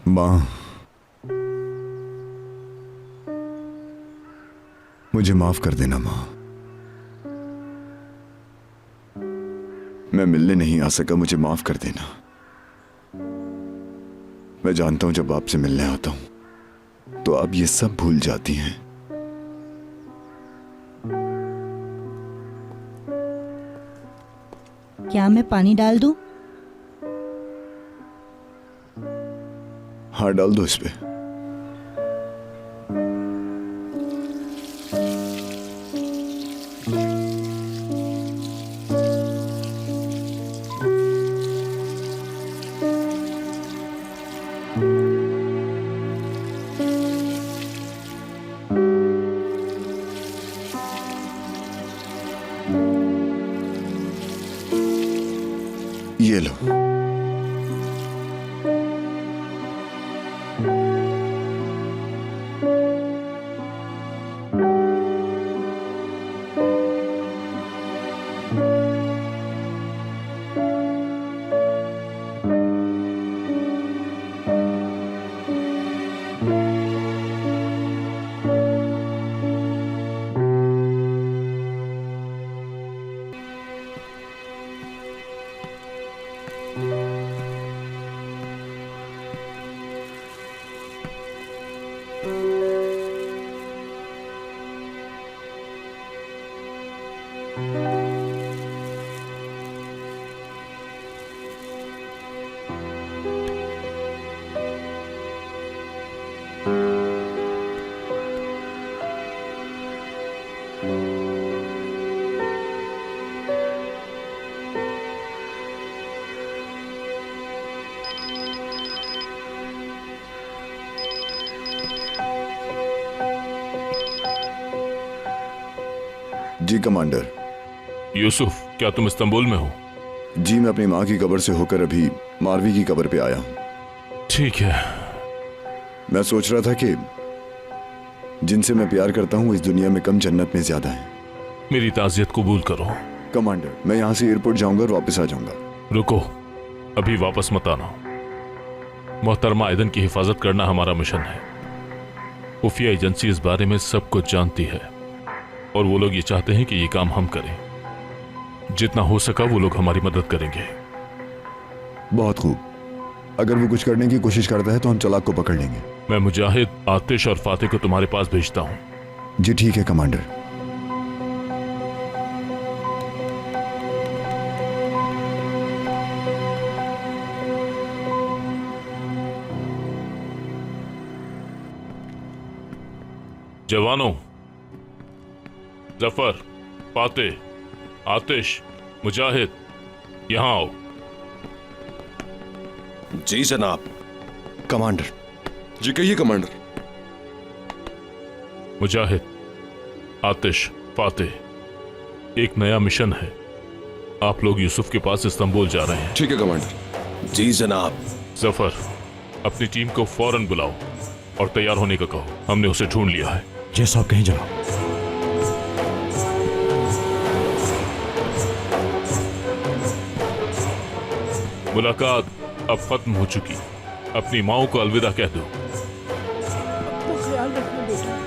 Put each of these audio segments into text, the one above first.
माँ, मुझे माफ कर देना माँ। मैं मिलने नहीं आ सका, मुझे माफ कर देना। मैं जानता हूं जब आपसे मिलने आता हूं तो आप ये सब भूल जाती हैं। क्या मैं पानी डाल दूं? हाँ, डाल दो इस पे। ये लो। जी कमांडर। यूसुफ, क्या तुम इस्तांबुल में हो? जी, मैं अपनी माँ की कब्र से होकर अभी मारवी की कब्र पे आया हूँ। ठीक है। मैं सोच रहा था कि जिनसे मैं प्यार करता हूँ इस दुनिया में कम जन्नत में ज्यादा है। मेरी ताज़ियत कबूल करो। कमांडर, मैं यहाँ से एयरपोर्ट जाऊंगा और वापस आ जाऊंगा। रुको, अभी वापस मत आना। मोहतरमा आयदन की हिफाजत करना हमारा मिशन है। खुफिया एजेंसी इस बारे में सब कुछ जानती है और वो लोग ये चाहते हैं कि ये काम हम करें। जितना हो सका वो लोग हमारी मदद करेंगे। बहुत खूब। अगर वो कुछ करने की कोशिश करता है तो हम चालाक को पकड़ लेंगे। मैं मुजाहिद, आतिश और फातिह को तुम्हारे पास भेजता हूं। जी ठीक है कमांडर। जवानों, जफर, फातिह, आतिश, मुजाहिद, यहां आओ। जी जनाब। कमांडर। जी कहिए कमांडर। मुजाहिद, आतिश, फातिह, एक नया मिशन है। आप लोग यूसुफ के पास इस्तांबुल जा रहे हैं। ठीक है कमांडर। जी जनाब। जफर, अपनी टीम को फौरन बुलाओ और तैयार होने का कहो। हमने उसे ढूंढ लिया है। जैसा आप कहें जनाब। मुलाकात अब खत्म हो चुकी। अपनी माओ को अलविदा कह दो। तो ख्याल रखना बेटा।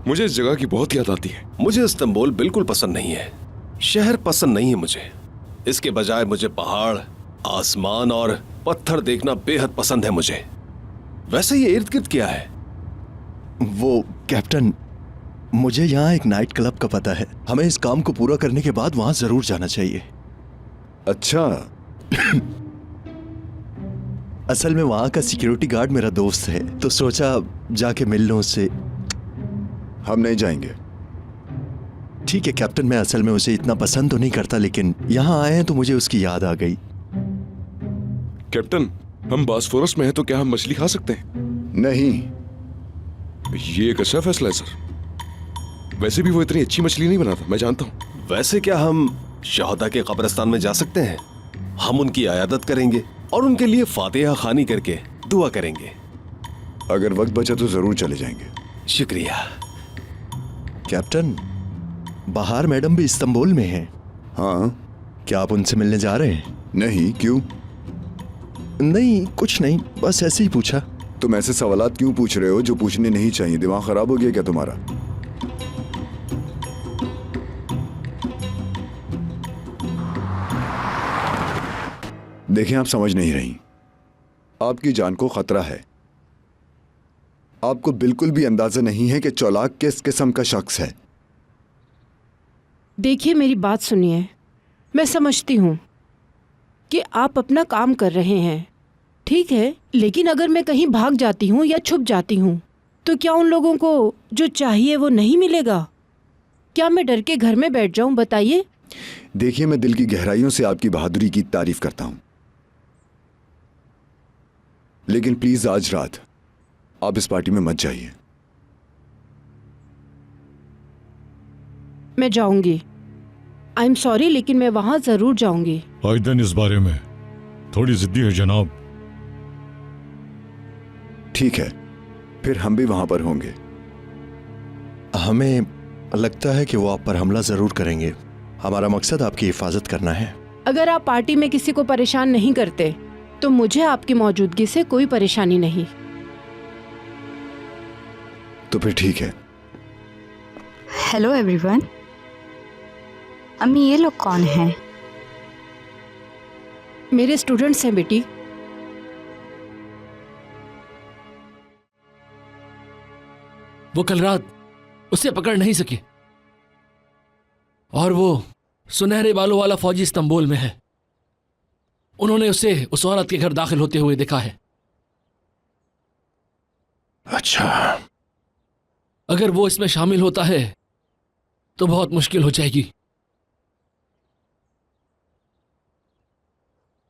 मुझे इस जगह की बहुत याद आती है। मुझे इस्तांबुल बिल्कुल पसंद नहीं है। शहर पसंद नहीं है मुझे। इसके बजाय मुझे पहाड़, आसमान और पत्थर देखना बेहद पसंद है मुझे। वैसे ये इर्द गिर्द क्या है? वो कैप्टन, मुझे यहाँ एक नाइट क्लब का पता है। हमें इस काम को पूरा करने के बाद वहां जरूर जाना चाहिए। अच्छा। असल में वहां का सिक्योरिटी गार्ड मेरा दोस्त है, तो सोचा जाके मिल लूं उससे। हम नहीं जाएंगे। ठीक है कैप्टन, मैं असल में उसे इतना पसंद तो नहीं करता, लेकिन यहाँ आए हैं तो मुझे उसकी याद आ गई। कैप्टन, हम बॉस्फोरस में हैं तो क्या हम मछली खा सकते हैं? नहीं। ये एक अच्छा फैसला है सर। वैसे भी वो इतनी अच्छी मछली नहीं बनाता, मैं जानता हूँ। वैसे क्या हम शहदा के कब्रिस्तान में जा सकते हैं? हम उनकी अयादत करेंगे और उनके लिए फातिहा खानी करके दुआ करेंगे। अगर वक्त बचा तो जरूर चले जाएंगे। शुक्रिया। कैप्टन, बाहर मैडम भी इस्तांबुल में हैं। हाँ। क्या आप उनसे मिलने जा रहे हैं? नहीं, क्यों? नहीं, कुछ नहीं, बस ऐसे ही पूछा। तुम ऐसे सवालात क्यों पूछ रहे हो जो पूछने नहीं चाहिए? दिमाग खराब हो गया क्या तुम्हारा? देखें, आप समझ नहीं रही। आपकी जान को खतरा है। आपको बिल्कुल भी अंदाजा नहीं है कि चौलाक किस किस्म का शख्स है। देखिए, मेरी बात सुनिए। मैं समझती हूँ कि आप अपना काम कर रहे हैं, ठीक है, लेकिन अगर मैं कहीं भाग जाती हूँ या छुप जाती हूँ तो क्या उन लोगों को जो चाहिए वो नहीं मिलेगा? क्या मैं डर के घर में बैठ जाऊँ? बताइए। देखिए, मैं दिल की गहराइयों से आपकी बहादुरी की तारीफ करता हूँ, लेकिन प्लीज आज रात आप इस पार्टी में मत जाइए। मैं जाऊंगी। आई एम सॉरी, लेकिन मैं वहां जरूर जाऊंगी। आइदन इस बारे में थोड़ी जिद्दी है जनाब। ठीक है, फिर हम भी वहां पर होंगे। हमें लगता है कि वो आप पर हमला जरूर करेंगे। हमारा मकसद आपकी हिफाजत करना है। अगर आप पार्टी में किसी को परेशान नहीं करते तो मुझे आपकी मौजूदगी से कोई परेशानी नहीं। तो फिर ठीक है। Hello everyone. अम्मी, ये लोग कौन हैं? मेरे स्टूडेंट्स हैं बेटी। वो कल रात उसे पकड़ नहीं सके और वो सुनहरे बालों वाला फौजी इस्तांबुल में है। उन्होंने उसे उस औरत के घर दाखिल होते हुए देखा है। अच्छा, अगर वो इसमें शामिल होता है तो बहुत मुश्किल हो जाएगी।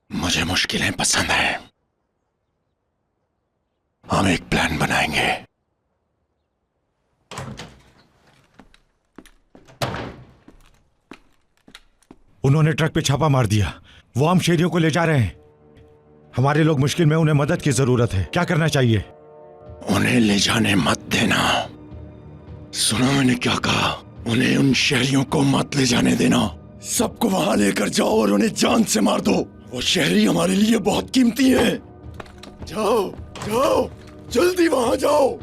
मुझे मुश्किलें पसंद हैं। हम एक प्लान बनाएंगे। उन्होंने ट्रक पे छापा मार दिया। वो हम शेरियों को ले जा रहे हैं। हमारे लोग मुश्किल में, उन्हें मदद की जरूरत है। क्या करना चाहिए? उन्हें ले जाने मत देना। सुना मैंने क्या कहा? उन्हें उन शहरियों को मत ले जाने देना। सबको वहां लेकर जाओ और उन्हें जान से मार दो। वो शहरी हमारे लिए बहुत कीमती हैं। जाओ जाओ, जल्दी वहां जाओ।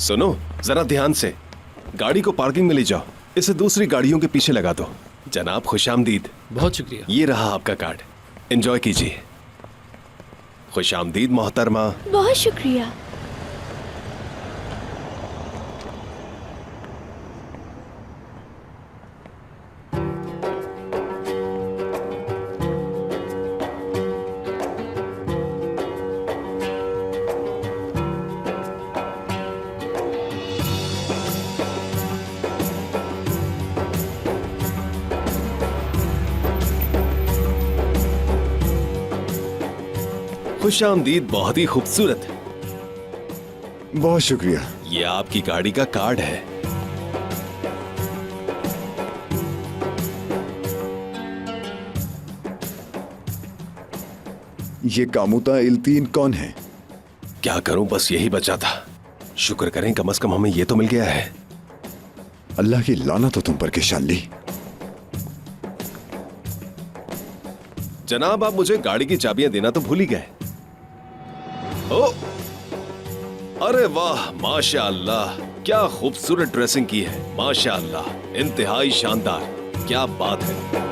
सुनो, जरा ध्यान से। गाड़ी को पार्किंग में ले जाओ। इसे दूसरी गाड़ियों के पीछे लगा दो। जनाब खुशामदीद। बहुत शुक्रिया। ये रहा आपका कार्ड, एंजॉय कीजिए। खुशामदीद मोहतरमा। बहुत शुक्रिया। खुशामदीद, बहुत ही खूबसूरत। बहुत शुक्रिया। ये आपकी गाड़ी का कार्ड है। ये कामुता इल्तीन कौन है? क्या करूं, बस यही बचा था। शुक्र करें कम से कम हमें ये तो मिल गया है। अल्लाह की लानत हो तुम पर किशानली। जनाब, आप मुझे गाड़ी की चाबियां देना तो भूल ही गए। ओ, अरे वाह, माशाअल्लाह, क्या खूबसूरत ड्रेसिंग की है। माशाअल्लाह, इंतहाई शानदार, क्या बात है।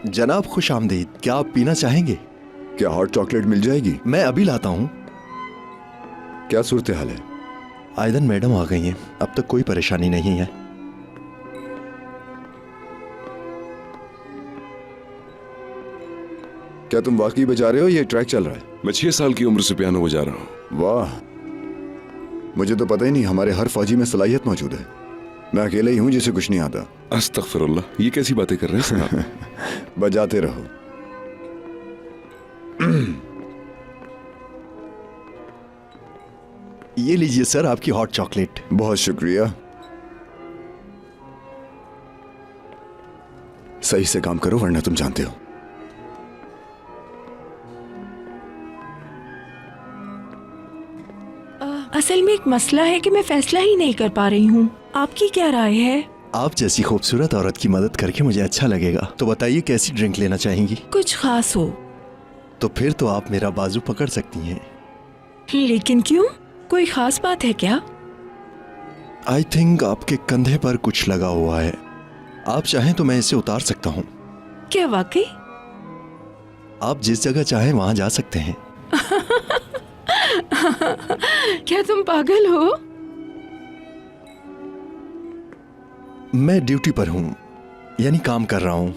जनाब खुश आमदीद, क्या आप पीना चाहेंगे? क्या हॉट चॉकलेट मिल जाएगी? मैं अभी लाता हूँ। क्या सूरत हाल है? आयदन मैडम आ गई हैं, अब तक कोई परेशानी नहीं है। क्या तुम वाकई बजा रहे हो? ये ट्रैक चल रहा है? मैं 6 साल की उम्र से पियानो बजा रहा हूँ। वाह, मुझे तो पता ही नहीं हमारे हर फौजी में सलाहियत मौजूद है। मैं अकेले ही हूं जिसे कुछ नहीं आता। अस्तगफिरुल्लाह, ये कैसी बातें कर रहे हैं साहब? बजाते रहो। ये लीजिए सर आपकी हॉट चॉकलेट। बहुत शुक्रिया। सही से काम करो वरना तुम जानते हो। असल में एक मसला है कि मैं फैसला ही नहीं कर पा रही हूँ। आपकी क्या राय है? आप जैसी खूबसूरत औरत की मदद करके मुझे अच्छा लगेगा। तो बताइए कैसी ड्रिंक लेना चाहेंगी? कुछ खास हो। तो फिर तो आप मेरा बाजू पकड़ सकती हैं। लेकिन क्यों? कोई खास बात है क्या? आई थिंक आपके कंधे पर कुछ लगा हुआ है। आप चाहें तो मैं इसे उतार सकता हूँ। क्या वाकई? आप जिस जगह चाहें वहां जा सकते हैं। क्या तुम पागल हो? मैं ड्यूटी पर हूँ, यानी काम कर रहा हूँ।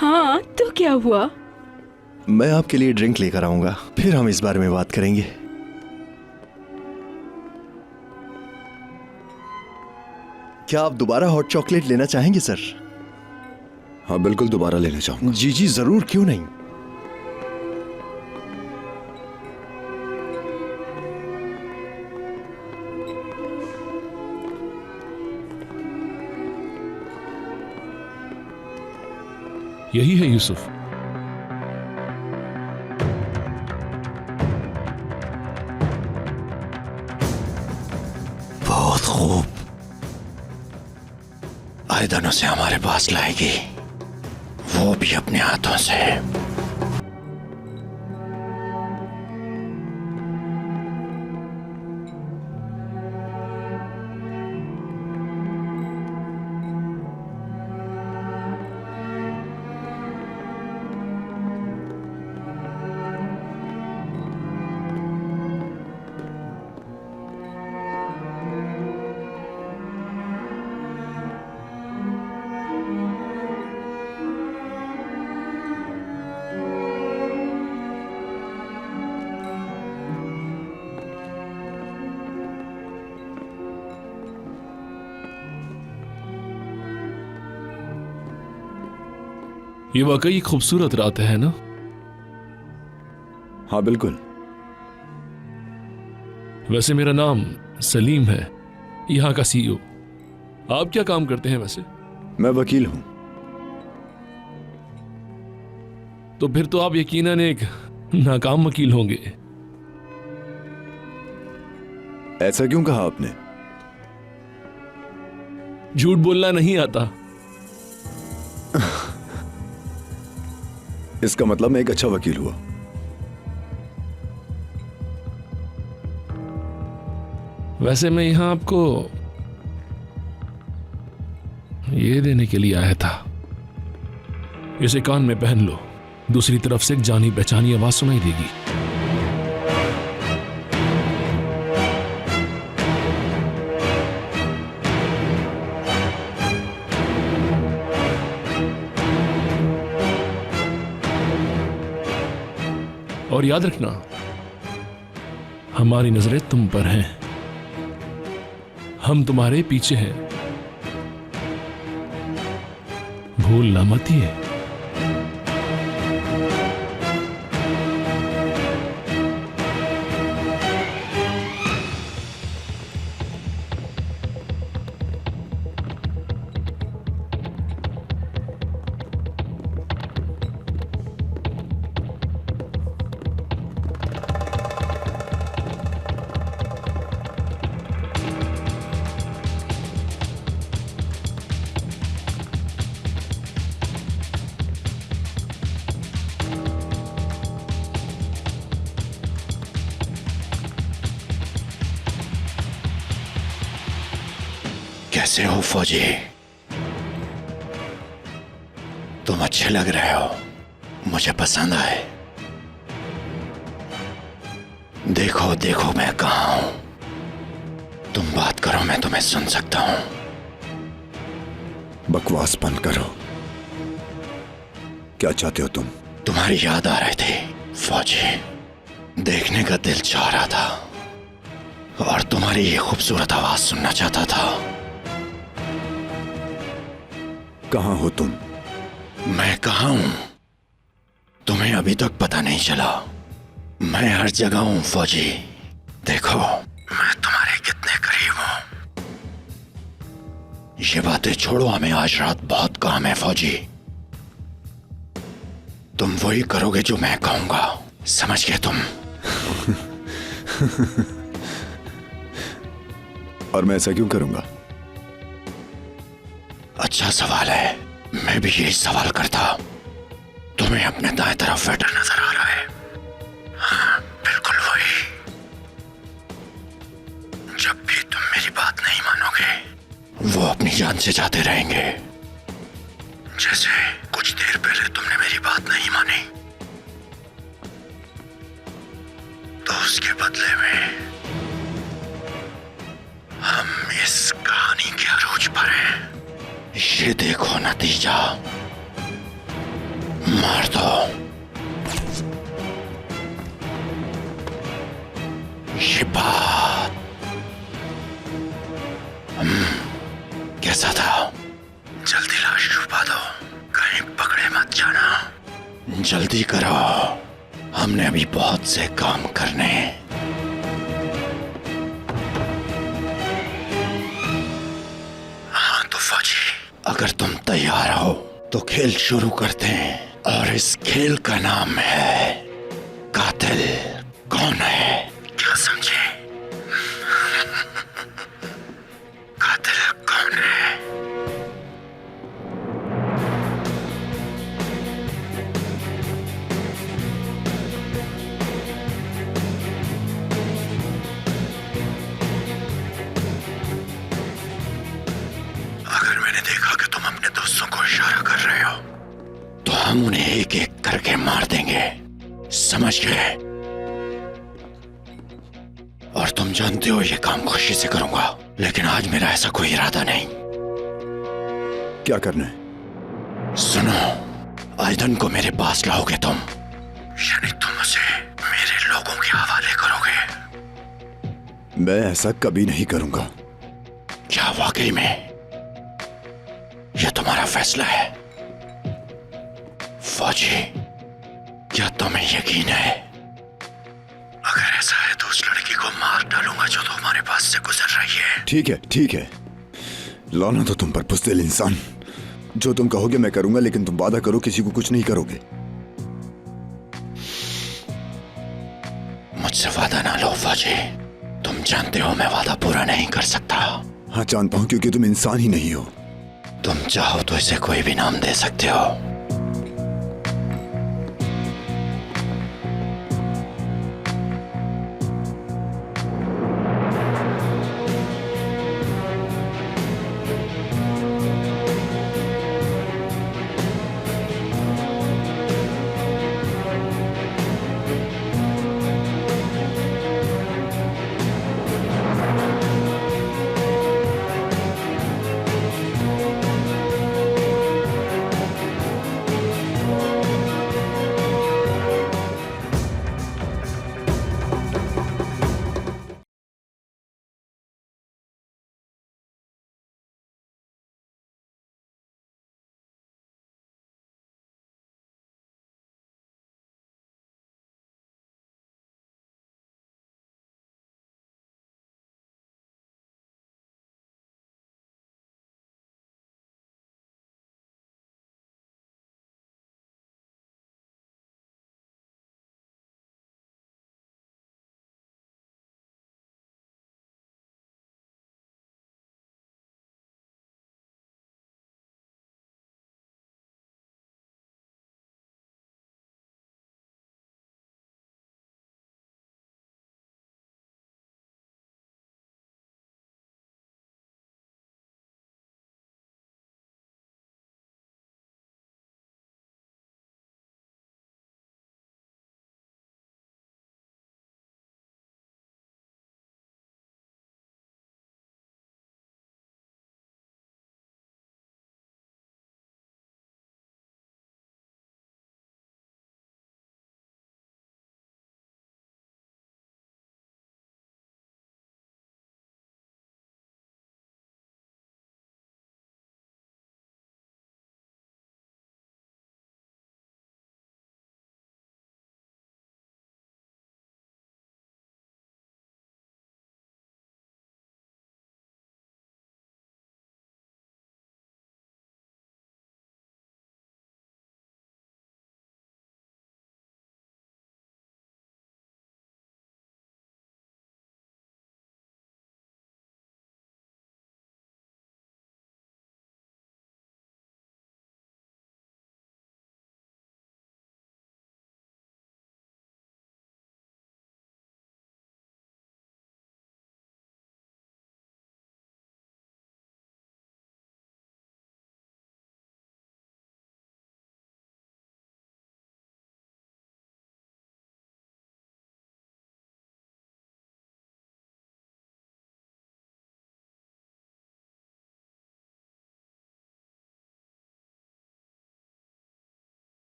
हाँ, तो क्या हुआ? मैं आपके लिए ड्रिंक लेकर आऊंगा, फिर हम इस बारे में बात करेंगे। क्या आप दोबारा हॉट चॉकलेट लेना चाहेंगे सर? हाँ बिल्कुल, दोबारा लेना चाहूंगा। जी जी जरूर, क्यों नहीं। यही है यूसुफ। बहुत खूब, आयदन उसे हमारे पास लाएगी, वो भी अपने हाथों से। ये वाकई खूबसूरत रात है ना? हाँ बिल्कुल। वैसे मेरा नाम सलीम है, यहाँ का सीईओ। आप क्या काम करते हैं वैसे? मैं वकील हूं। तो फिर तो आप यकीनन एक नाकाम वकील होंगे। ऐसा क्यों कहा आपने? झूठ बोलना नहीं आता। इसका मतलब मैं एक अच्छा वकील हुआ। वैसे मैं यहां आपको ये देने के लिए आया था। इसे कान में पहन लो, दूसरी तरफ से एक जानी पहचानी आवाज सुनाई देगी। और याद रखना, हमारी नजरें तुम पर हैं, हम तुम्हारे पीछे हैं, भूलना मत ये। कैसे हो फौजी? तुम अच्छे लग रहे हो, मुझे पसंद आए। देखो देखो मैं कहाँ हूं। तुम बात करो, मैं तुम्हें सुन सकता हूं। बकवास बंद करो। क्या चाहते हो तुम? तुम्हारी याद आ रही थी फौजी, देखने का दिल चाह रहा था और तुम्हारी ये खूबसूरत आवाज सुनना चाहता था। कहाँ हो तुम? मैं कहाँ हूं तुम्हें अभी तक पता नहीं चला? मैं हर जगह हूं फौजी। देखो मैं तुम्हारे कितने करीब हूं। ये बातें छोड़ो, हमें आज रात बहुत काम है फौजी। तुम वही करोगे जो मैं कहूंगा, समझ गए तुम? और मैं ऐसा क्यों करूंगा? अच्छा सवाल है, मैं भी यही सवाल करता। तुम्हें अपने दाएं तरफ वेटर नजर आ रहा है? हाँ, बिल्कुल वही। जब भी तुम मेरी बात नहीं मानोगे, वो अपनी जान से जाते रहेंगे। जैसे कुछ देर पहले तुमने मेरी बात नहीं मानी, तो उसके बदले में हम इस कहानी के अरूज पर हैं। ये देखो नतीजा, मार दो। ये बात कैसा था? जल्दी लाश छुपा दो, कहीं पकड़े मत जाना। जल्दी करो, हमने अभी बहुत से काम करने हैं। हाँ तो फौजी, अगर तुम तैयार हो तो खेल शुरू करते हैं। और इस खेल का नाम है कातिल कौन है। क्या समझे? कातिल कौन है? अगर मैंने देखा कि तुम अपने दोस्तों को इशारा कर रहे हो, तो हम उन्हें एक एक करके मार देंगे, समझ गए? और तुम जानते हो ये काम खुशी से करूंगा, लेकिन आज मेरा ऐसा कोई इरादा नहीं। क्या करना है? सुनो, आयदन को मेरे पास लाओगे तुम, यानी तुम उसे मेरे लोगों के हवाले करोगे। मैं ऐसा कभी नहीं करूंगा। क्या वाकई में यह तुम्हारा फैसला है फौजी? क्या तुम्हें यकीन है? अगर ऐसा है तो उस लड़की को मार डालूंगा जो तुम्हारे पास से गुजर रही है। ठीक है ठीक है, लाना तो तुम पर बुज़दिल इंसान। जो तुम कहोगे मैं करूंगा, लेकिन तुम वादा करो किसी को कुछ नहीं करोगे। मुझसे वादा ना लो फौजी, तुम जानते हो मैं वादा पूरा नहीं कर सकता। हाँ जानता हूं, क्योंकि तुम इंसान ही नहीं हो। तुम चाहो तो इसे कोई भी नाम दे सकते हो।